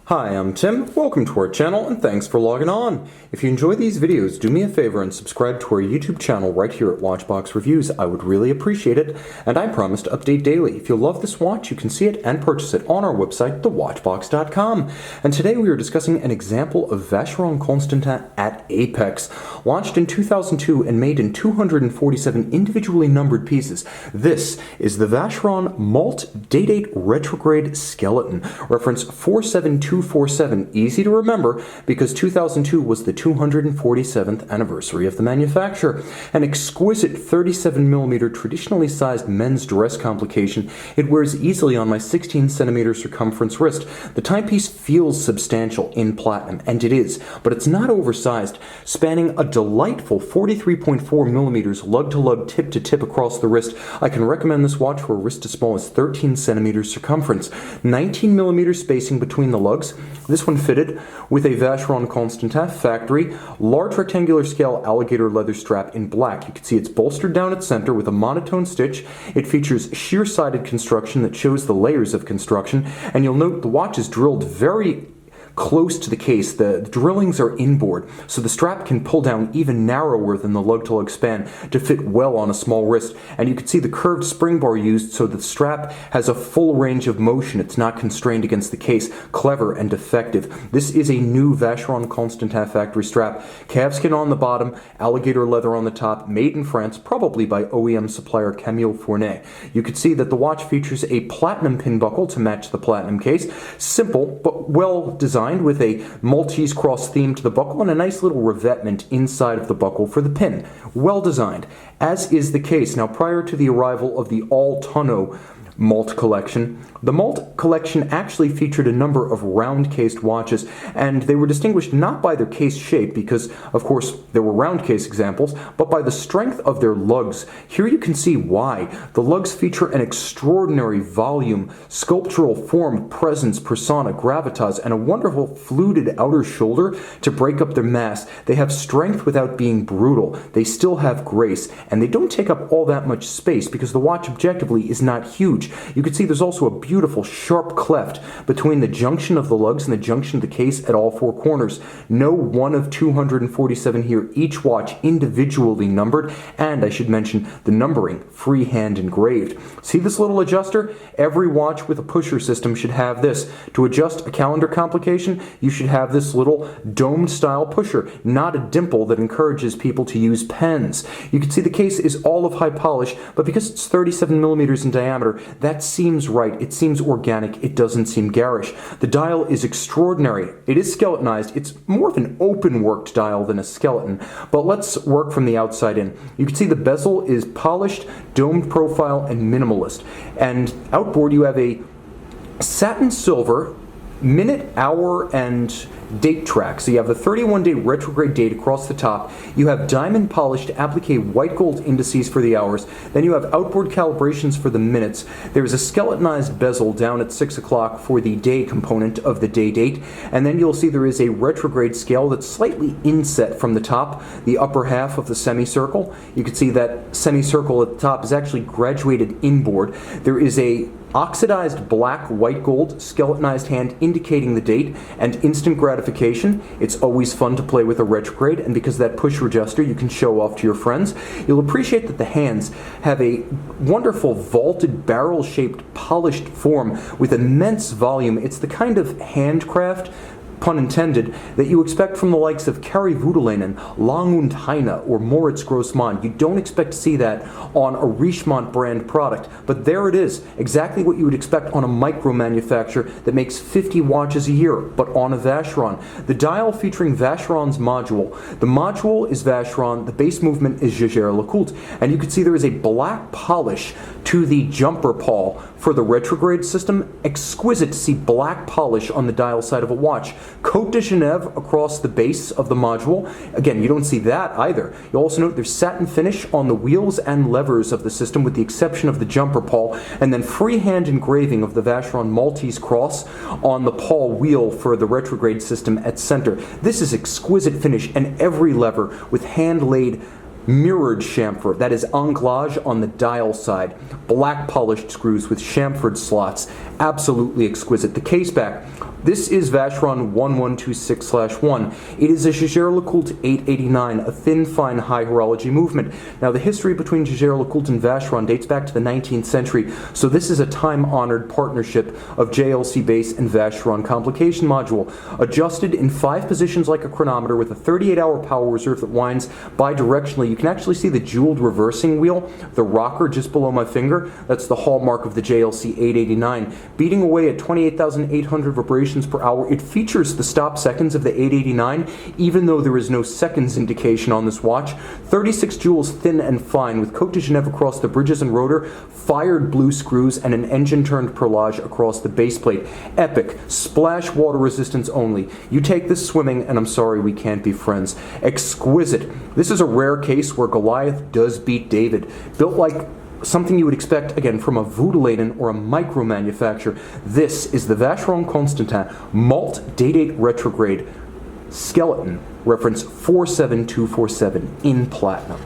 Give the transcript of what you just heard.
Hi, I'm Tim. Welcome to our channel and thanks for logging on. If you enjoy these videos, do me a favor and subscribe to our YouTube channel right here at Watchbox Reviews. I would really appreciate it, and I promise to update daily. If you love this watch, you can see it and purchase it on our website, thewatchbox.com. And today we are discussing an example of Vacheron Constantin at Apex. Launched in 2002 and made in 247 individually numbered pieces, this is the Vacheron Malte Day Date Retrograde Skeleton, reference 47247, easy to remember because 2002 was the 247th anniversary of the manufacture. An exquisite 37mm traditionally sized men's dress complication, it wears easily on my 16cm circumference wrist. The timepiece feels substantial in platinum, and it is, but it's not oversized, spanning a delightful 43.4mm lug-to-lug tip-to-tip across the wrist. I can recommend this watch for a wrist as small as 13cm circumference. 19mm spacing between the lugs. This one fitted with a Vacheron Constantin factory, large rectangular scale alligator leather strap in black. You can see it's bolstered down its center with a monotone stitch. It features sheer-sided construction that shows the layers of construction, and you'll note the watch is drilled very close to the case. The drillings are inboard, so the strap can pull down even narrower than the lug-to-lug span to fit well on a small wrist. And you can see the curved spring bar used so the strap has a full range of motion. It's not constrained against the case. Clever and effective. This is a new Vacheron Constantin factory strap. Calfskin on the bottom, alligator leather on the top, made in France, probably by OEM supplier Camille Fournet. You can see that the watch features a platinum pin buckle to match the platinum case. Simple, but well designed, with a Maltese cross theme to the buckle and a nice little revetment inside of the buckle for the pin. Well designed, as is the case. Now, prior to the arrival of the all-tonneau Malte collection, the Malte collection actually featured a number of round-cased watches, and they were distinguished not by their case shape, because of course there were round case examples, but by the strength of their lugs. Here you can see why. The lugs feature an extraordinary volume, sculptural form, presence, persona, gravitas, and a wonderful fluted outer shoulder to break up their mass. They have strength without being brutal. They still have grace, and they don't take up all that much space because the watch objectively is not huge. You can see there's also a beautiful sharp cleft between the junction of the lugs and the junction of the case at all four corners. No one of 247 here, each watch individually numbered, and I should mention the numbering freehand engraved. See this little adjuster? Every watch with a pusher system should have this. To adjust a calendar complication, you should have this little domed style pusher, not a dimple that encourages people to use pens. You can see the case is all of high polish, but because it's 37mm in diameter, that seems right. It seems organic. It doesn't seem garish. The dial is extraordinary. It is skeletonized. It's more of an open-worked dial than a skeleton, but let's work from the outside in. You can see the bezel is polished, domed profile, and minimalist. And outboard you have a satin silver minute, hour, and date track. So you have the 31-day retrograde date across the top. You have diamond polished applique white gold indices for the hours. Then you have outboard calibrations for the minutes. There's a skeletonized bezel down at 6 o'clock for the day component of the day date. And then you'll see there is a retrograde scale that's slightly inset from the top, the upper half of the semicircle. You can see that semicircle at the top is actually graduated inboard. There is a oxidized black white gold skeletonized hand indicating the date and instant gratification. It's always fun to play with a retrograde, and because of that pusher adjuster you can show off to your friends. You'll appreciate that the hands have a wonderful vaulted barrel shaped polished form with immense volume. It's the kind of handcraft, pun intended, that you expect from the likes of Kari Voutilainen, Lang und Heine, or Moritz Grossmann. You don't expect to see that on a Richemont brand product, but there it is, exactly what you would expect on a micro manufacturer that makes 50 watches a year, but on a Vacheron. The dial featuring Vacheron's module. The module is Vacheron, the base movement is Jaeger-LeCoultre, and you can see there is a black polish to the jumper pawl for the retrograde system. Exquisite to see black polish on the dial side of a watch. Côte de Genève across the base of the module. Again, you don't see that either. You'll also note there's satin finish on the wheels and levers of the system with the exception of the jumper pawl, and then freehand engraving of the Vacheron Maltese cross on the pawl wheel for the retrograde system at center. This is exquisite finish, and every lever with hand-laid mirrored chamfer, that is anglage on the dial side, black polished screws with chamfered slots, absolutely exquisite. The case back, This is Vacheron 1126/1. It is a Jaeger-LeCoultre 889, a thin, fine, high horology movement. Now, the history between Jaeger-LeCoultre and Vacheron dates back to the 19th century, so this is a time-honored partnership of JLC base and Vacheron complication module, adjusted in 5 positions like a chronometer with a 38-hour power reserve that winds bi-directionally. You can actually see the jeweled reversing wheel, the rocker just below my finger. That's the hallmark of the JLC 889, beating away at 28,800 vibrations per hour. It features the stop seconds of the 889, even though there is no seconds indication on this watch. 36 jewels thin and fine, with Cote de Genève across the bridges and rotor, fired blue screws, and an engine-turned perlage across the base plate. Epic. Splash water resistance only. You take this swimming, and I'm sorry we can't be friends. Exquisite. This is a rare case where Goliath does beat David. Built like something you would expect, again, from a Voutilanen or a micro manufacturer. This is the Vacheron Constantin Malte Day Date Retrograde Skeleton, reference 47247 in platinum.